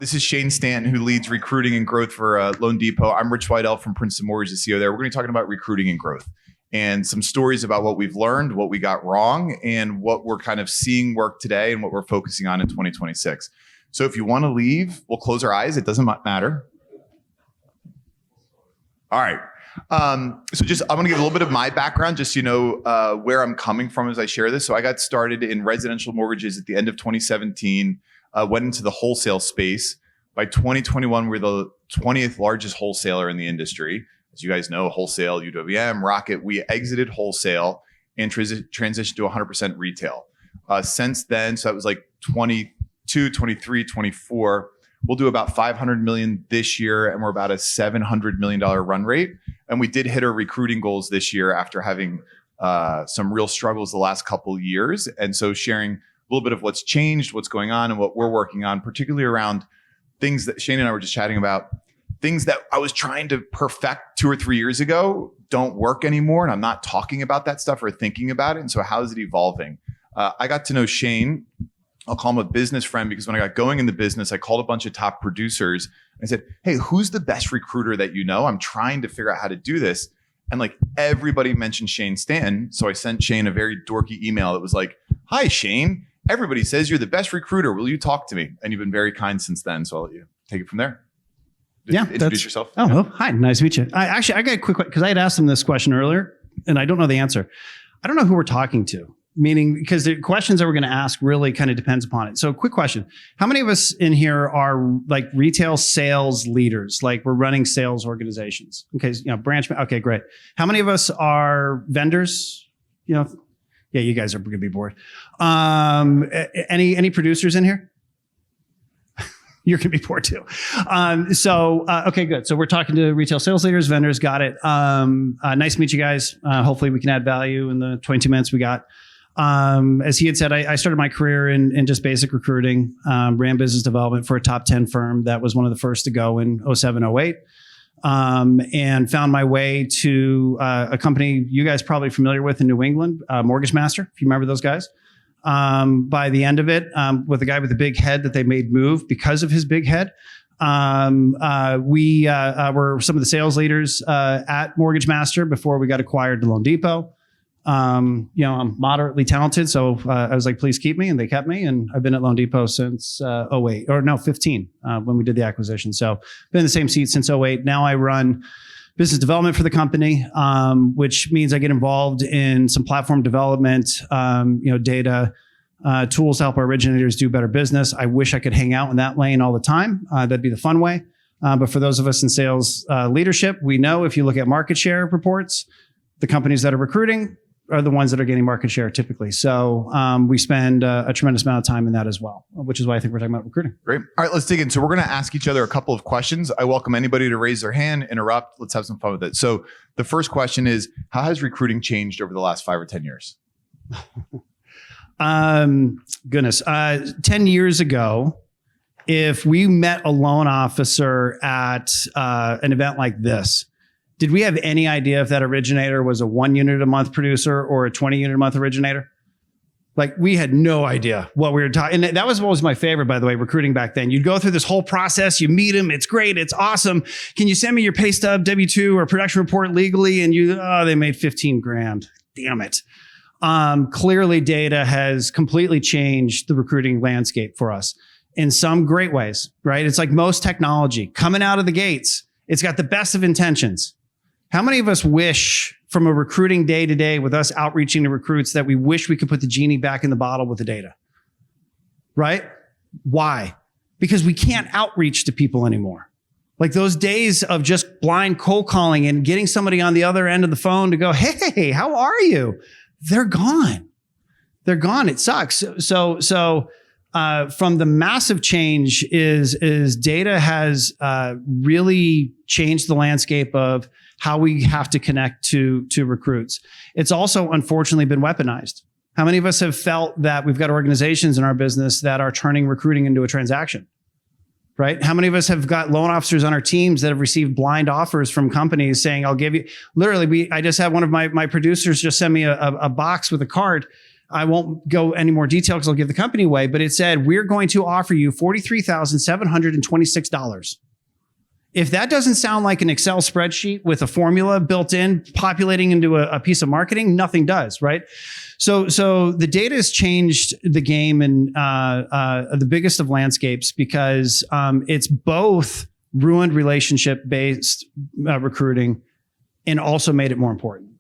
This is Shane Stanton, who leads recruiting and growth for Loan Depot. I'm Rich Weidel from Princeton Mortgage, the CEO there. We're going to be talking about recruiting and growth and some stories about what we've learned, what we got wrong, and what we're kind of seeing work today and what we're focusing on in 2026. So if you want to leave, we'll close our eyes. It doesn't matter. All right. So I want to give a little bit of my background, just so you know where I'm coming from as I share this. So I got started in residential mortgages at the end of 2017. Went into the wholesale space. By 2021, we're the 20th largest wholesaler in the industry. As you guys know, wholesale, UWM, Rocket, we exited wholesale and transitioned to 100% retail. Since then, so that was like 22, 23, 24, we'll do about $500 million this year, and we're about a $700 million run rate. And we did hit our recruiting goals this year after having some real struggles the last couple of years. And so sharing a little bit of what's changed, what's going on, and what we're working on, particularly around things that Shane and I were just chatting about, things that I was trying to perfect 2 or 3 years ago don't work anymore. And I'm not talking about that stuff or thinking about it. And so how is it evolving? I got to know Shane. I'll call him a business friend, because when I got going in the business, I called a bunch of top producers and I said, hey, who's the best recruiter that you know? I'm trying to figure out how to do this. And like everybody mentioned Shane Stanton. So I sent Shane a very dorky email that was like, hi, Shane. Everybody says you're the best recruiter. Will you talk to me? And you've been very kind since then. So I'll let you take it from there. Introduce yourself. Oh, well, hi. Nice to meet you. I got a quick question, because I had asked him this question earlier and I don't know the answer. I don't know who we're talking to. Meaning, because the questions that we're going to ask really kind of depends upon it. So quick question. How many of us in here are like retail sales leaders? Like we're running sales organizations. Okay. Branch. Okay, great. How many of us are vendors? Yeah, you guys are going to be bored. Any producers in here? You're going to be bored too. Okay, good. So we're talking to retail sales leaders, vendors. Got it. Nice to meet you guys. Hopefully we can add value in the 22 minutes we got. As he had said, I started my career in just basic recruiting, ran business development for a top 10 firm that was one of the first to go in 07, 08, and found my way to a company you guys probably familiar with in New England, Mortgage Master, if you remember those guys. By the end of it, with a guy with a big head that they made move because of his big head. We were some of the sales leaders at Mortgage Master before we got acquired to Loan Depot. I'm moderately talented, so I was like, please keep me, and they kept me, and I've been at Loan Depot since 15 when we did the acquisition. So been in the same seat since 08. Now I run business development for the company, which means I get involved in some platform development, data, tools to help our originators do better business. I wish I could hang out in that lane all the time. That'd be the fun way. But for those of us in sales leadership, we know if you look at market share reports, the companies that are recruiting are the ones that are getting market share typically. So we spend a tremendous amount of time in that as well, which is why I think we're talking about recruiting. Great. All right, let's dig in. So we're going to ask each other a couple of questions. I welcome anybody to raise their hand, interrupt. Let's have some fun with it. So the first question is, how has recruiting changed over the last 5 or 10 years? Goodness. 10 years ago, if we met a loan officer at an event like this, did we have any idea if that originator was a 1 unit a month producer or a 20 unit a month originator? Like we had no idea what we were talking. And that was always my favorite, by the way, recruiting back then. You'd go through this whole process. You meet them. It's great. It's awesome. Can you send me your pay stub, W-2 or production report legally? And they made 15 grand. Damn it. Clearly data has completely changed the recruiting landscape for us in some great ways, right? It's like most technology coming out of the gates. It's got the best of intentions. How many of us wish from a recruiting day to day with us outreaching to recruits that we wish we could put the genie back in the bottle with the data, right? Why? Because we can't outreach to people anymore. Like those days of just blind cold calling and getting somebody on the other end of the phone to go, hey, how are you? They're gone. They're gone. It sucks. So from the massive change is data has really changed the landscape of how we have to connect to recruits. It's also unfortunately been weaponized. How many of us have felt that we've got organizations in our business that are turning recruiting into a transaction, right? How many of us have got loan officers on our teams that have received blind offers from companies saying, I'll give you, literally, I just had one of my producers just send me a box with a card. I won't go any more detail because I'll give the company away, but it said, we're going to offer you $43,726. If that doesn't sound like an Excel spreadsheet with a formula built in, populating into a piece of marketing, nothing does, right? So the data has changed the game in the biggest of landscapes because it's both ruined relationship-based recruiting and also made it more important.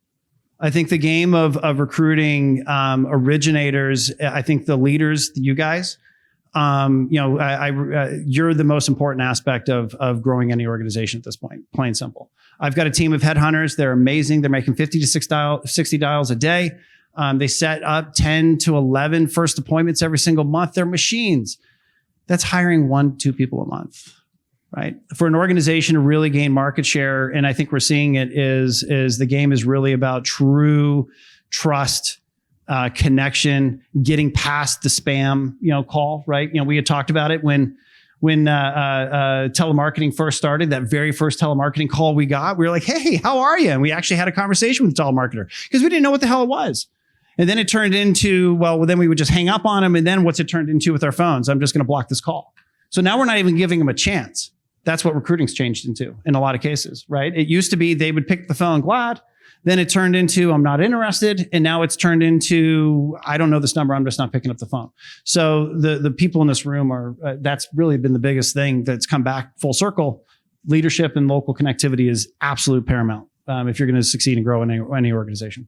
I think the game of recruiting originators, I think the leaders, you guys, you're the most important aspect of growing any organization at this point, plain and simple. I've got a team of headhunters. They're amazing. They're making 50 to 60 dials a day. They set up 10 to 11 first appointments every single month. They're machines. That's hiring 1-2 people a month, right? For an organization to really gain market share, and I think we're seeing it, is the game is really about true trust, connection, getting past the spam, call, right? We had talked about it when telemarketing first started. That very first telemarketing call we got, we were like, "Hey, how are you?" And we actually had a conversation with the telemarketer because we didn't know what the hell it was. And then it turned into, then we would just hang up on them. And then what's it turned into with our phones? I'm just going to block this call. So now we're not even giving them a chance. That's what recruiting's changed into in a lot of cases, right? It used to be they would pick the phone, glad. Then it turned into, I'm not interested. And now it's turned into, I don't know this number, I'm just not picking up the phone. So the people in this room are, that's really been the biggest thing that's come back full circle. Leadership and local connectivity is absolute paramount if you're going to succeed and grow in any organization.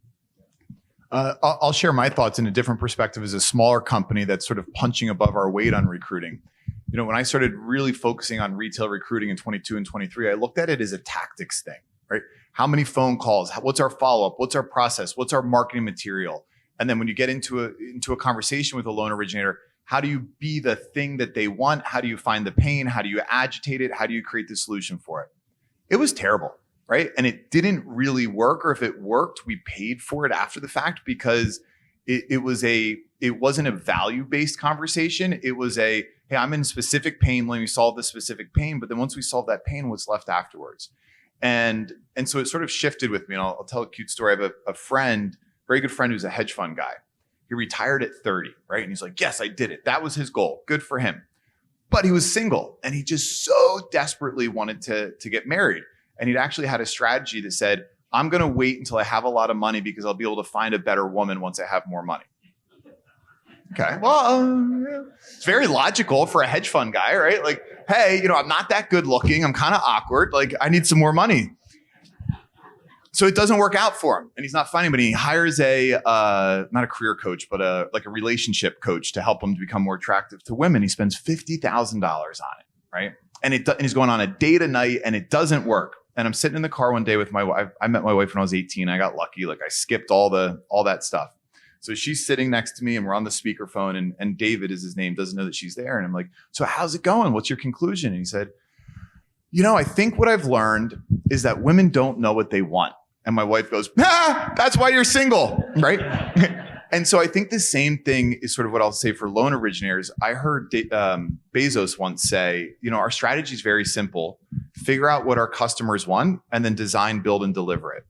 I'll share my thoughts in a different perspective as a smaller company that's sort of punching above our weight on recruiting. When I started really focusing on retail recruiting in 22 and 23, I looked at it as a tactics thing, right? How many phone calls? What's our follow-up? What's our process? What's our marketing material? And then when you get into a conversation with a loan originator, how do you be the thing that they want? How do you find the pain? How do you agitate it? How do you create the solution for it? It was terrible, right? And it didn't really work, or if it worked, we paid for it after the fact because it wasn't a value-based conversation. It was hey, I'm in specific pain. Let me solve this specific pain. But then once we solve that pain, what's left afterwards? And so it sort of shifted with me. And I'll tell a cute story. I have a friend, very good friend, who's a hedge fund guy. He retired at 30, right? And he's like, yes, I did it. That was his goal. Good for him. But he was single and he just so desperately wanted to get married. And he'd actually had a strategy that said, I'm going to wait until I have a lot of money because I'll be able to find a better woman once I have more money. Okay. Well, it's very logical for a hedge fund guy, right? Like, hey, I'm not that good looking. I'm kind of awkward. Like, I need some more money. So it doesn't work out for him and he's not finding, but he hires not a career coach, but a relationship coach to help him to become more attractive to women. He spends $50,000 on it, right? And he's going on a date a night and it doesn't work. And I'm sitting in the car one day with my wife. I met my wife when I was 18. I got lucky. Like I skipped all that stuff. So she's sitting next to me and we're on the speakerphone and David is his name, doesn't know that she's there. And I'm like, so how's it going? What's your conclusion? And he said, I think what I've learned is that women don't know what they want. And my wife goes, that's why you're single, right? And so I think the same thing is sort of what I'll say for loan originators. I heard Bezos once say, our strategy is very simple. Figure out what our customers want and then design, build, and deliver it.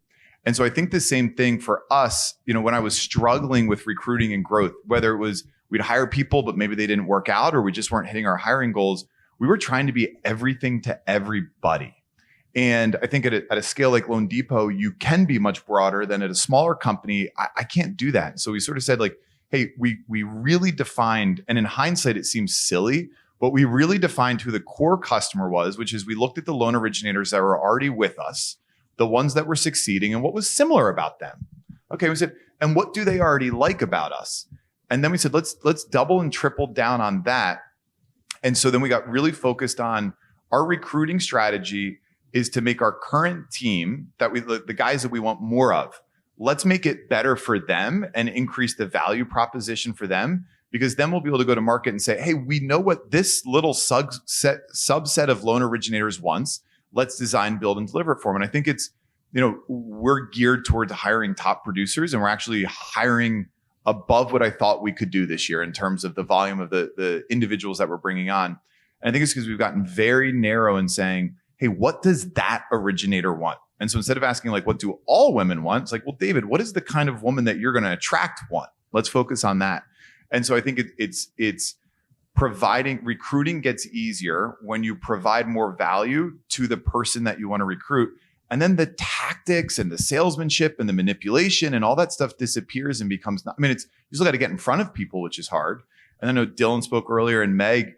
And so I think the same thing for us, when I was struggling with recruiting and growth, whether it was we'd hire people, but maybe they didn't work out or we just weren't hitting our hiring goals, we were trying to be everything to everybody. And I think at a scale like Loan Depot, you can be much broader than at a smaller company. I can't do that. So we sort of said like, hey, we really defined, and in hindsight, it seems silly, but we really defined who the core customer was, which is we looked at the loan originators that were already with us, the ones that were succeeding and what was similar about them. Okay, we said, and what do they already like about us? And then we said, let's double and triple down on that. And so then we got really focused on our recruiting strategy is to make our current team the guys that we want more of, let's make it better for them and increase the value proposition for them, because then we'll be able to go to market and say, hey, we know what this little subset of loan originators wants. Let's design, build, and deliver it for them. And I think it's, we're geared towards hiring top producers, and we're actually hiring above what I thought we could do this year in terms of the volume of the individuals that we're bringing on. And I think it's because we've gotten very narrow in saying, hey, what does that originator want? And so instead of asking like, what do all women want? It's like, well, David, what is the kind of woman that you're going to attract want? Let's focus on that. And so I think it's providing, recruiting gets easier when you provide more value to the person that you want to recruit. And then the tactics and the salesmanship and the manipulation and all that stuff disappears and becomes not, I mean, you still got to get in front of people, which is hard. And I know Dylan spoke earlier, and Meg,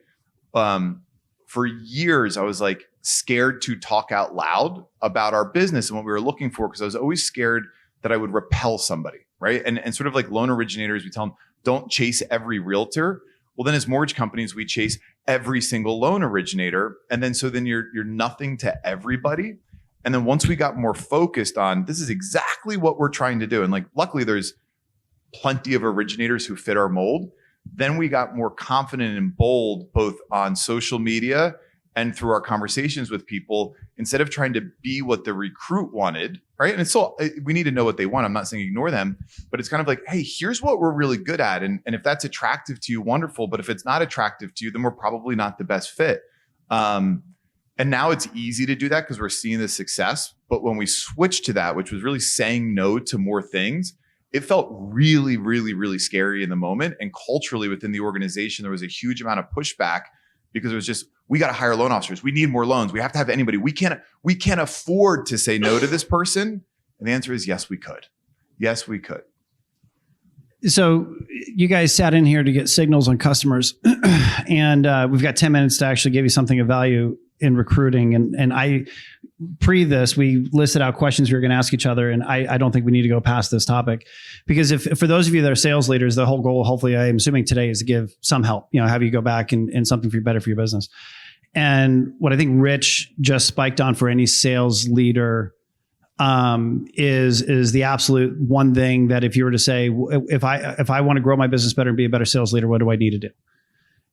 for years, I was like scared to talk out loud about our business and what we were looking for, because I was always scared that I would repel somebody, right? And sort of like loan originators, we tell them, don't chase every realtor. Well, then as mortgage companies, we chase every single loan originator. And then so then you're nothing to everybody. And then once we got more focused on, this is exactly what we're trying to do. And like, luckily there's plenty of originators who fit our mold. Then we got more confident and bold, both on social media and through our conversations with people, instead of trying to be what the recruit wanted, right? And it's still, we need to know what they want. I'm not saying ignore them, but it's kind of like, hey, here's what we're really good at. And if that's attractive to you, wonderful. But if it's not attractive to you, then we're probably not the best fit. And now it's easy to do that because we're seeing the success. But when we switched to that, which was really saying no to more things, it felt really, really, really scary in the moment. And culturally within the organization, there was a huge amount of pushback because it was just, we got to hire loan officers. We need more loans. We have to have anybody. We can't afford to say no to this person. And the answer is yes, we could. Yes, we could. So you guys sat in here to get signals on customers, and we've got 10 minutes to actually give you something of value in recruiting. And I, pre this, we listed out questions we were going to ask each other. And I don't think we need to go past this topic, because if for those of you that are sales leaders, the whole goal, hopefully, I'm assuming today, is to give some help, have you go back and something better for your business. And what I think Rich just spiked on for any sales leader is the absolute one thing that if you were to say, if I want to grow my business better and be a better sales leader, what do I need to do?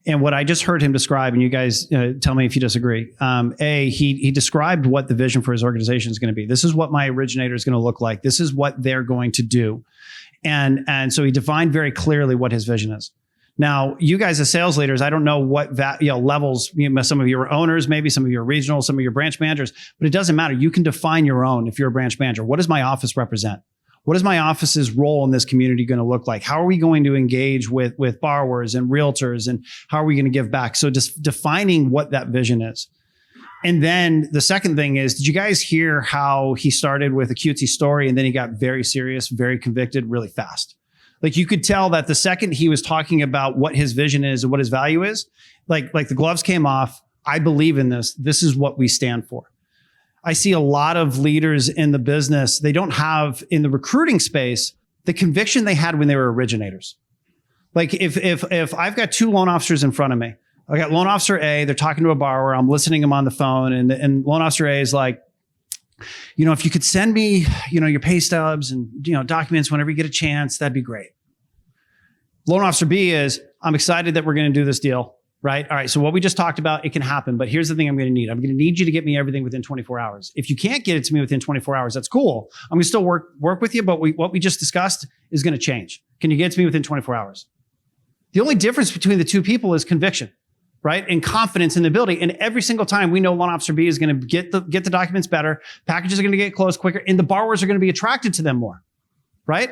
And what I just heard him describe, and you guys tell me if you disagree. He described what the vision for his organization is going to be. This is what my originator is going to look like. This is what they're going to do. And so he defined very clearly what his vision is. Now, you guys as sales leaders, I don't know what levels, some of you are owners, maybe some of you are regional, some of you are branch managers, but it doesn't matter. You can define your own if you're a branch manager. What does my office represent? What is my office's role in this community going to look like? How are we going to engage with borrowers and realtors, and how are we going to give back? So just defining what that vision is. And then the second thing is, did you guys hear how he started with a cutesy story and then he got very serious, very convicted really fast? Like, you could tell that the second he was talking about what his vision is and what his value is, like the gloves came off. I believe in this. This is what we stand for. I see a lot of leaders in the business, they don't have, in the recruiting space, the conviction they had when they were originators. Like, if I've got two loan officers in front of me, I got loan officer A, they're talking to a borrower, I'm listening to them on the phone, and loan officer A is like, if you could send me, your pay stubs and, documents whenever you get a chance, that'd be great. Loan officer B is, I'm excited that we're going to do this deal, right? All right. So what we just talked about, it can happen, but here's the thing I'm going to need. I'm going to need you to get me everything within 24 hours. If you can't get it to me within 24 hours, that's cool. I'm going to still work with you, but what we just discussed is going to change. Can you get it to me within 24 hours? The only difference between the two people is conviction, right? And confidence in the ability. And every single time we know loan officer B is going to get the documents better, packages are going to get closed quicker, and the borrowers are going to be attracted to them more, right?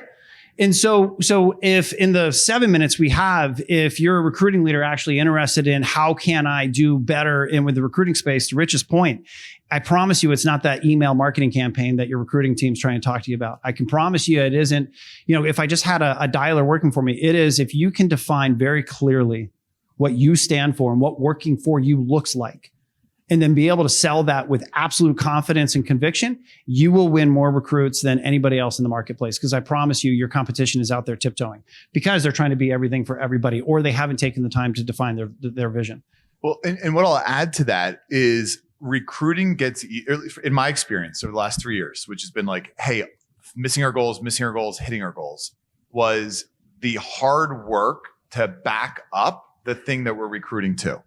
And so if in the 7 minutes we have, if you're a recruiting leader actually interested in how can I do better in with the recruiting space, to Rich's point, I promise you it's not that email marketing campaign that your recruiting team's trying to talk to you about. I can promise you it isn't, if I just had a dialer working for me, it is if you can define very clearly what you stand for and what working for you looks like, and then be able to sell that with absolute confidence and conviction, you will win more recruits than anybody else in the marketplace. Because I promise you, your competition is out there tiptoeing because they're trying to be everything for everybody, or they haven't taken the time to define their vision. Well, and what I'll add to that is recruiting gets, in my experience over the last 3 years, which has been like, hey, missing our goals, hitting our goals, was the hard work to back up the thing that we're recruiting to.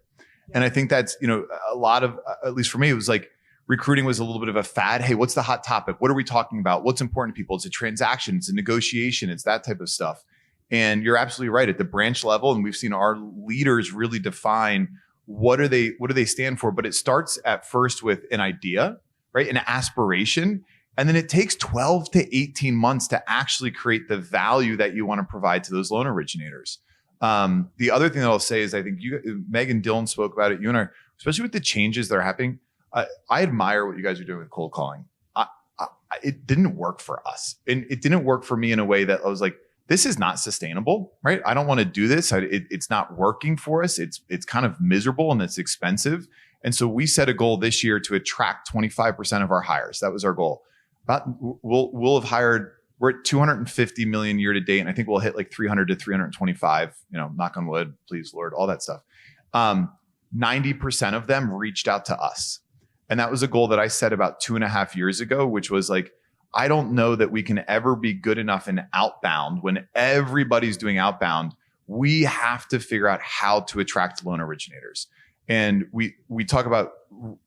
And I think that's, a lot of, at least for me, it was like recruiting was a little bit of a fad. Hey, what's the hot topic? What are we talking about? What's important to people? It's a transaction. It's a negotiation. It's that type of stuff. And you're absolutely right at the branch level. And we've seen our leaders really define what do they stand for? But it starts at first with an idea, right? An aspiration. And then it takes 12 to 18 months to actually create the value that you want to provide to those loan originators. The other thing that I'll say is I think Meg and Dylan spoke about it. You and I, especially with the changes that are happening, I admire what you guys are doing with cold calling. It didn't work for us. And it didn't work for me in a way that I was like, this is not sustainable, right? I don't want to do this. It's not working for us. It's kind of miserable and it's expensive. And so we set a goal this year to attract 25% of our hires. That was our goal. We'll have hired, we're at 250 million year to date. And I think we'll hit like 300 to 325, knock on wood, please, Lord, all that stuff. 90% of them reached out to us. And that was a goal that I set about 2.5 years ago, which was like, I don't know that we can ever be good enough in outbound when everybody's doing outbound. We have to figure out how to attract loan originators. And we talk about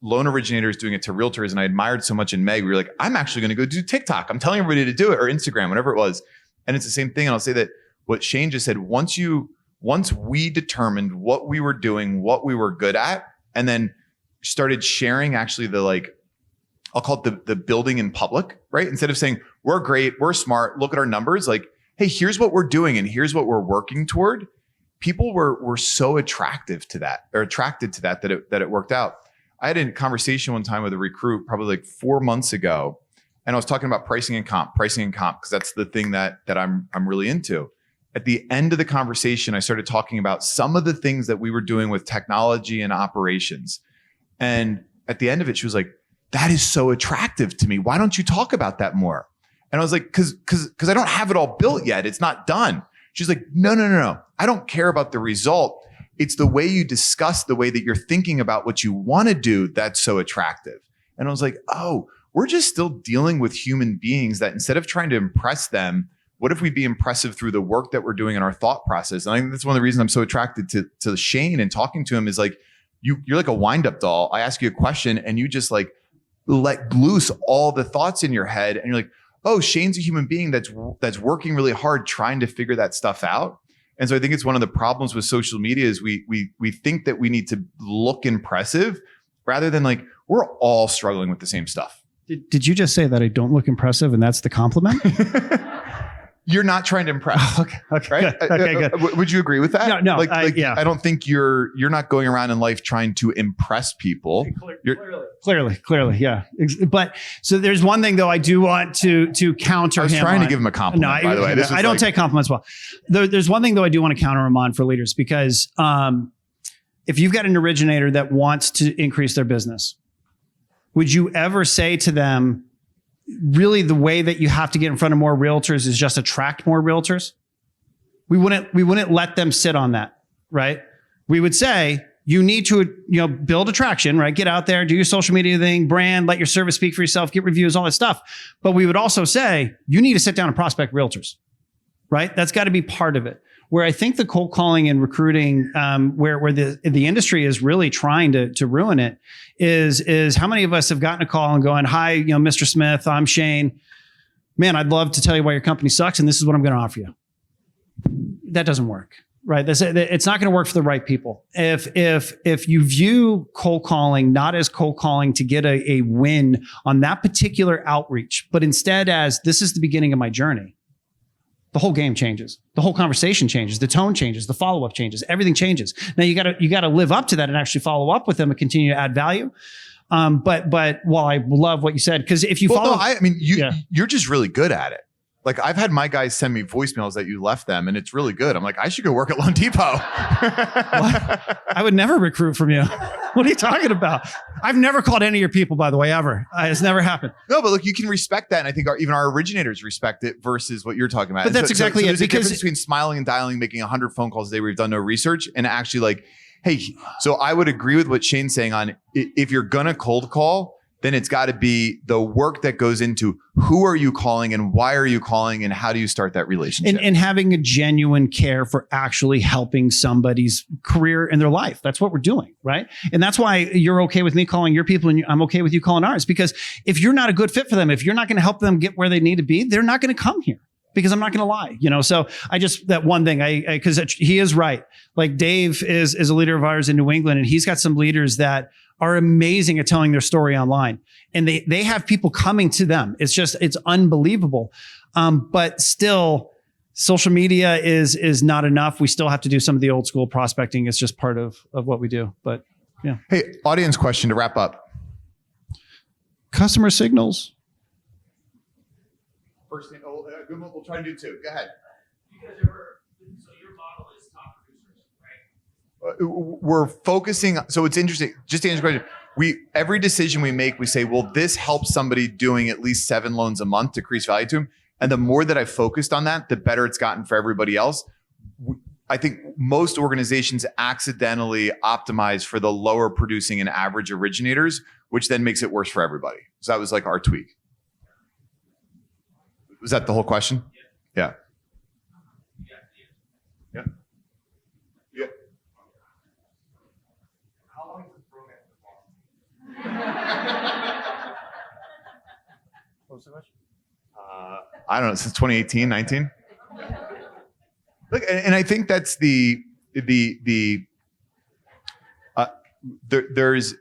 loan originators doing it to realtors. And I admired so much in Meg. We were like, I'm actually going to go do TikTok. I'm telling everybody to do it, or Instagram, whatever it was. And it's the same thing. And I'll say that what Shane just said, once we determined what we were doing, what we were good at, and then started sharing actually I'll call it the building in public, right? Instead of saying, we're great, we're smart, look at our numbers, like, hey, here's what we're doing and here's what we're working toward. People were so attracted to that that it worked out. I had a conversation one time with a recruit probably like 4 months ago, and I was talking about pricing and comp, because that's the thing that I'm really into. At the end of the conversation, I started talking about some of the things that we were doing with technology and operations. And at the end of it, she was like, that is so attractive to me. Why don't you talk about that more? And I was like, cause I don't have it all built yet. It's not done. She's like, no. I don't care about the result. It's the way you discuss, the way that you're thinking about what you want to do. That's so attractive. And I was like, oh, we're just still dealing with human beings that instead of trying to impress them, what if we be impressive through the work that we're doing in our thought process? And I think that's one of the reasons I'm so attracted to Shane and talking to him is like, you're like a wind-up doll. I ask you a question and you just like let loose all the thoughts in your head. And you're like, oh, Shane's a human being that's working really hard trying to figure that stuff out. And so I think it's one of the problems with social media is we think that we need to look impressive rather than like, we're all struggling with the same stuff. Did you just say that I don't look impressive and that's the compliment? You're not trying to impress. Okay. Right? Good. Okay, good. Would you agree with that? No. Yeah. I don't think you're not going around in life trying to impress people. Clearly, yeah. But so there's one thing though I do want to counter him. I was trying to give him a compliment. By the way, I don't take compliments well. There's one thing though I do want to counter him on for leaders because if you've got an originator that wants to increase their business, would you ever say to them, really the way that you have to get in front of more realtors is just attract more realtors? We wouldn't let them sit on that, right? We would say, you need to, build attraction, right? Get out there, do your social media thing, brand, let your service speak for yourself, get reviews, all that stuff. But we would also say, you need to sit down and prospect realtors, right? That's got to be part of it. Where I think the cold calling and recruiting, where the industry is really trying to ruin it, is how many of us have gotten a call and going, hi, Mr. Smith, I'm Shane. Man, I'd love to tell you why your company sucks, and this is what I'm going to offer you. That doesn't work, right? It's not going to work for the right people. If you view cold calling not as cold calling to get a win on that particular outreach, but instead as this is the beginning of my journey, the whole game changes. The whole conversation changes. The tone changes. The follow-up changes. Everything changes. Now you got to live up to that and actually follow up with them and continue to add value. But while I love what you said, because if you follow, you're just really good at it. Like I've had my guys send me voicemails that you left them and it's really good. I'm like, I should go work at Loan Depot. I would never recruit from you. What are you talking about? I've never called any of your people, by the way, ever. It's never happened. No, but look, you can respect that. And I think even our originators respect it versus what you're talking about. But that's exactly it. There's a difference between smiling and dialing, making 100 phone calls a day where you've done no research and actually like, hey, so I would agree with what Shane's saying on if you're going to cold call, then it's got to be the work that goes into who are you calling and why are you calling and how do you start that relationship? And having a genuine care for actually helping somebody's career in their life. That's what we're doing, right? And that's why you're okay with me calling your people and I'm okay with you calling ours. Because if you're not a good fit for them, if you're not going to help them get where they need to be, they're not going to come here. because I'm not going to lie, So I just, that one thing, because he is right. Like Dave is a leader of ours in New England, and he's got some leaders that are amazing at telling their story online, and they have people coming to them. It's unbelievable. But still, social media is not enough. We still have to do some of the old school prospecting. It's just part of what we do. But yeah. Hey, audience question to wrap up. Customer signals. First thing, we'll try to do two. Go ahead. Because so your model is top producers, right? We're focusing. So it's interesting. Just to answer your question, every decision we make, we say, well, this helps somebody doing at least 7 loans a month to increase value to them. And the more that I focused on that, the better it's gotten for everybody else. I think most organizations accidentally optimize for the lower producing and average originators, which then makes it worse for everybody. So that was like our tweak. Was that the whole question? Yeah. Yeah. Yeah. How long is this program? What was the question? I don't know, since 2018, 19. Look, and I think that's there's,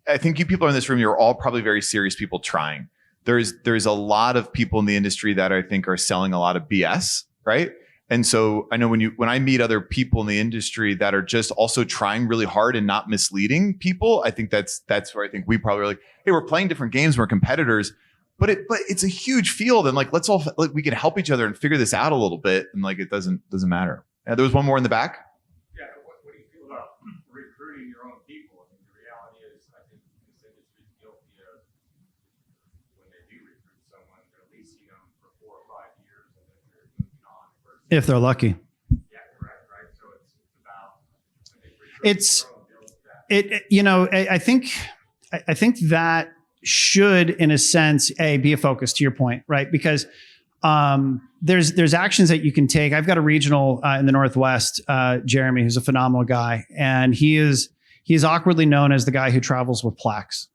I think you people in this room, you're all probably very serious people trying. There's a lot of people in the industry that I think are selling a lot of BS, right? And so I know when I meet other people in the industry that are just also trying really hard and not misleading people, I think that's where I think we probably are like, hey, we're playing different games, we're competitors, but it's a huge field, and like let's all we can help each other and figure this out a little bit, and like it doesn't matter. Yeah, there was one more in the back. Yeah, what do you feel about recruiting your own people? I mean, the reality is, I think this industry is guilty of when they do recruit someone, they're leasing them for 4 or 5 years, and then they're moving on. If they're lucky. Yeah, correct, right? So it's about, I think, It's I think that should, in a sense, be a focus to your point, right? Because there's actions that you can take. I've got a regional in the Northwest, Jeremy, who's a phenomenal guy, and he is awkwardly known as the guy who travels with plaques.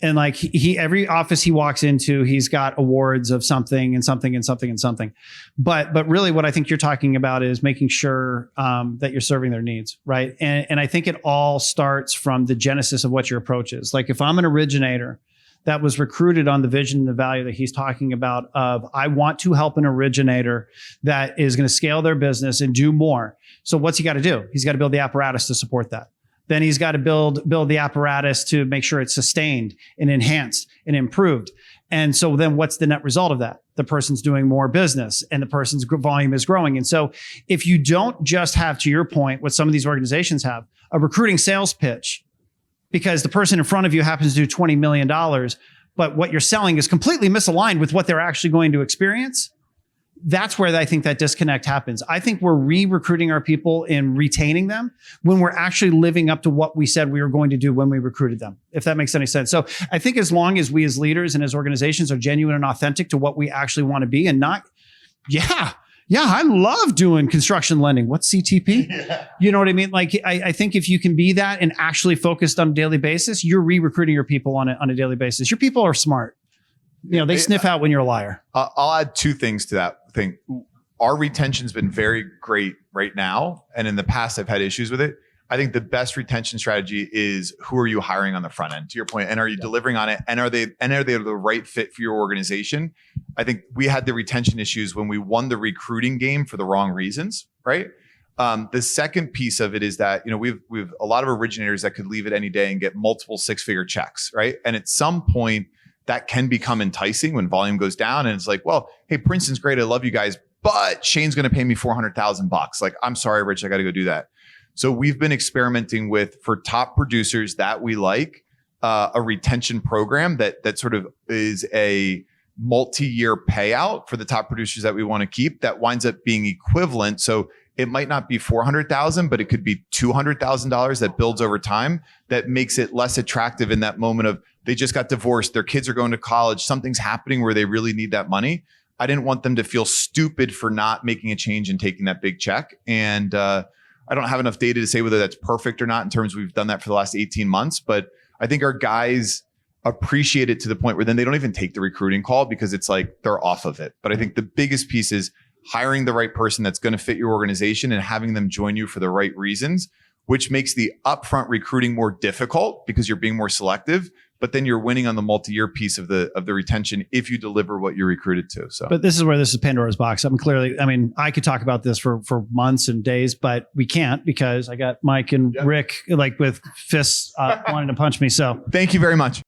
And like he every office he walks into, he's got awards of something and something and something and something. But really what I think you're talking about is making sure that you're serving their needs, right? And I think it all starts from the genesis of what your approach is. Like if I'm an originator that was recruited on the vision and the value that he's talking about of, I want to help an originator that is going to scale their business and do more. So what's he got to do? He's got to build the apparatus to support that. Then he's got to build the apparatus to make sure it's sustained and enhanced and improved. And so then what's the net result of that? The person's doing more business and the person's volume is growing. And so if you don't just have, to your point, what some of these organizations have, a recruiting sales pitch, because the person in front of you happens to do $20 million, but what you're selling is completely misaligned with what they're actually going to experience, that's where I think that disconnect happens. I think we're re-recruiting our people and retaining them when we're actually living up to what we said we were going to do when we recruited them, if that makes any sense. So I think as long as we as leaders and as organizations are genuine and authentic to what we actually want to be and not, yeah, I love doing construction lending. What's CTP? Yeah. You know what I mean? Like, I think if you can be that and actually focused on a daily basis, you're re-recruiting your people on a daily basis. Your people are smart. They sniff out when you're a liar. I'll add 2 things to that thing. Our retention's been very great right now. And in the past, I've had issues with it. I think the best retention strategy is, who are you hiring on the front end, to your point, and are you delivering on it? And are they the right fit for your organization? I think we had the retention issues when we won the recruiting game for the wrong reasons, right? The second piece of it is that, we've a lot of originators that could leave it any day and get multiple 6-figure checks, right? And at some point that can become enticing when volume goes down. And it's like, well, hey, Princeton's great. I love you guys, but Shane's going to pay me $400,000. Like, I'm sorry, Rich, I got to go do that. So we've been experimenting with, for top producers that we like, a retention program that sort of is a multi-year payout for the top producers that we want to keep, that winds up being equivalent. So it might not be $400,000, but it could be $200,000 that builds over time, that makes it less attractive in that moment of, they just got divorced, their kids are going to college, something's happening where they really need that money. I didn't want them to feel stupid for not making a change and taking that big check. And I don't have enough data to say whether that's perfect or not in terms of we've done that for the last 18 months, but I think our guys appreciate it to the point where then they don't even take the recruiting call because it's like they're off of it. But I think the biggest piece is hiring the right person that's going to fit your organization and having them join you for the right reasons, which makes the upfront recruiting more difficult because you're being more selective. But then you're winning on the multi-year piece of the retention if you deliver what you're recruited to. So, but this is where this is Pandora's box. I mean, I could talk about this for months and days, but we can't because I got Mike and Rick like with fists wanting to punch me. So thank you very much.